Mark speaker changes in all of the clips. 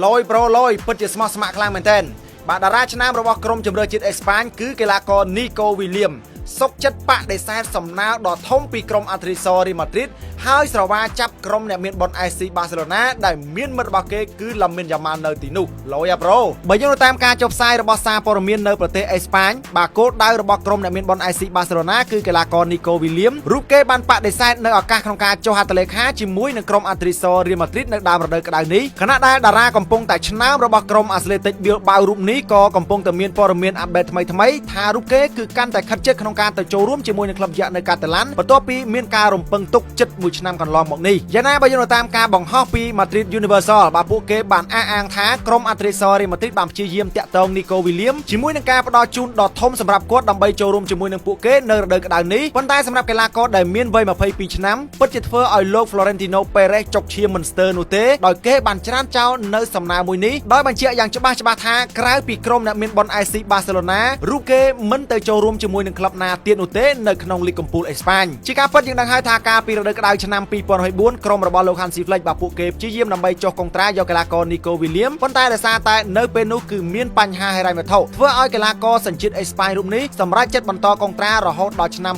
Speaker 1: លយប្រូលយពិតជាស្មោះស្ម័គ្រខ្លាំងមែនទែនបាទតារាឆ្នាំ របស់ក្រុមជម្រើសជាតិអេស្ប៉ាញគឺកីឡាករ Nico Williams សុកចិត្តបដិសេធសំណើដ៏ធំពីក្រុមអាត្រីសរីម៉ាឌ្រីតហើយស្រវាចាប់ក្រុមអ្នកមានបុណ្យ FC បាសេឡូណាដែលមានមិត្តរបស់គេគឺឡាមីនយ៉ាម៉ាល់នៅទីនោះលយប្រូបើយើងតាមការចុះផ្សាយរបស់សារព័ត៌មាននៅប្រទេសអេស្ប៉ាញបាទគោលដៅរបស់ក្រុមអ្នកមានបុណ្យ FC បាសេឡូណាគឺកីឡាករ Nico Williams រូបគេបានបដិសេធនៅឱកាសក្នុងការចុះហត្ថលេខាជាមួយនឹងក្រុមអាត្រីសរីម៉ាឌ្រីតនៅដើមរដូវក្តៅនេះខណៈដែលតារាកំពុងតែឆ្នើមរបស់ក្រុមអាស្លេតិកប៊ីលបាវរូបនេះក៏កំពុងតែមានព័ត៌មានអាប់ដេតថ្មីៗថារូបគេគឺកាន់តែខិតជិតក្នុងការទៅចូលរួមជាមួយនឹងក្លឹបយ៉ាក់នៅកាតាឡានបន្ទាប់ពីមានការរំពឹងទុកជិត1ឆ្នាំកន្លងមកនេះយ៉ាងណាបើយើងតាមការបង្ហោះពី Madrid Universal បាទពួកគេបានអះអាងថាក្រុម Atletico de Madrid បានព្យាយាមតាក់ទង Nico Williams ជាមួយនឹងការផ្ដល់ជូនដ៏ធំសម្រាប់គាត់ដើម្បីចូលរួមជាមួយនឹងពួកគេនៅរដូវក្តៅនេះប៉ុន្តែសម្រាប់កីឡាករដែលមានវ័យ22ឆ្នាំពិតជាធ្វើឲ្យលោក Florentino Perez ចុកឈាមមិនស្ទើរនោះទេដោយគេបានច្រានចោលនៅសំណើមួយនេះដោយបញ្ជាក់យ៉ាងច្បាស់ថាក្រៅពីក្រុមអ្នកមានបុណ្យ FC Barcelona រូបគេមិនទៅចូលរួមជាមួយនឹងក្លឹបណាទៀតនោះទេនៅក្នុងលីកកំពូលអេស្ប៉ាញជាការពិតយើងដឹងហើយថាការពីរដូវក្តៅឆ្នាំ2024ក្រុមរបស់លោក Hansi Flick បាទពួកគេព្យាយាមដើម្បីចុះកុងត្រាយកកីឡាករ Nico Williams ប៉ុន្តែដោយសារតែនៅពេលនោះគឺមានបញ្ហាហិរញ្ញវត្ថុធ្វើឲ្យកីឡាករសញ្ជាតិអេស្ប៉ាញរូបនេះសម្រេចចិត្តបន្តកុងត្រារហូតដល់ឆ្នាំ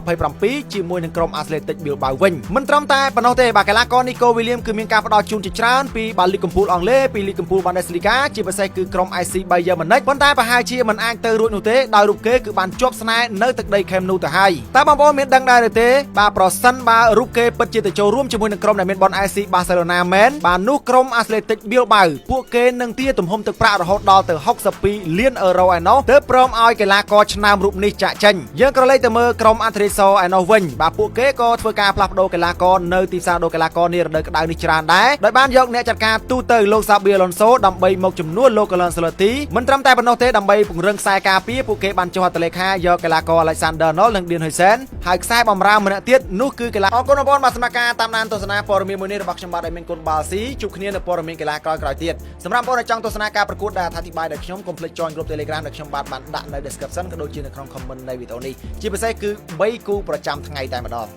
Speaker 1: 2027ជាមួយនឹងក្រុម Athletic Bilbao វិញមិនត្រឹមតែប៉ុណ្ណោះទេបាទកីឡាករ Nico Williams គឺមានការផ្ដល់ជូនជាច្រើនពីបាទលីកកំពូលអង់គ្លេសពីលីកកំពូល Bundesliga ជាពិសេសគឺក្រុម AC Bayern Munich ប៉ុន្តែប្រហែលជាមិនអាចទៅរួចនោះទេដោយរូបគេគឺបានជាប់ស្នេហ៍នៅទឹកដី Camp Nou ទៅហើយតើបងប្អូនមានដឹងដែរឬទេបាទប្រសិនបើរូបគេពិតជាទៅចូលរួមជាមួយនឹងក្រុមដែលមានបុណ្យ FC Barcelona មែនបាទនោះក្រុម Athletic Bilbao ពួកគេនឹងទារទំហំទឹកប្រាក់រហូតដល់ទៅ62លានអឺរ៉ូឯណោះទើបព្រមឲ្យកីឡាករឆ្នើមរូបនេះចាក់ចេញយើងក៏លេខទៅមើលក្រុម Atletico ឯណោះវិញបាទពួកគេក៏ធ្វើការផ្លាស់ប្ដូរកីឡាករនៅទីផ្សារដូរកីឡាករនារដូវក្តៅនេះច្រើនដែរដោយបានយកអ្នកចាត់ការទូទៅលោក Xabi Alonso ដើម្បីមកជំនួសលោក Carlo Ancelotti មិនត្រឹមតែប៉ុណ្ណោះទេដើម្បីពង្រឹងខ្សែការពារពួកគេបានចុះហត្ថលេខាយកកីឡាករ Alexander Arnold និង Dean Huijsen ហើយខ្សែបម្រើម្នាក់ទៀតនោះគឺកីឡាអរគុណបងប្អូនបាទសម្រាប់ការតាមដានទស្សនាព័ត៌មានមួយនេះរបស់ខ្ញុំបាទដែលមានគុណបាល់ស៊ីជួបគ្នានៅព័ត៌មានកីឡាក្រោយៗទៀតសម្រាប់បងប្អូនដែលចង់ទស្សនាការប្រកួតដែលអធិប្បាយដោយខ្ញុំកុំភ្លេច join group Telegram ដែលខ្ញុំបាទបានដាក់នៅ description ក៏ដូចជានៅក្នុង comment នៃវីដេអូនេះជាពិសេសគឺ3គូប្រចាំថ្ងៃតែម្ដង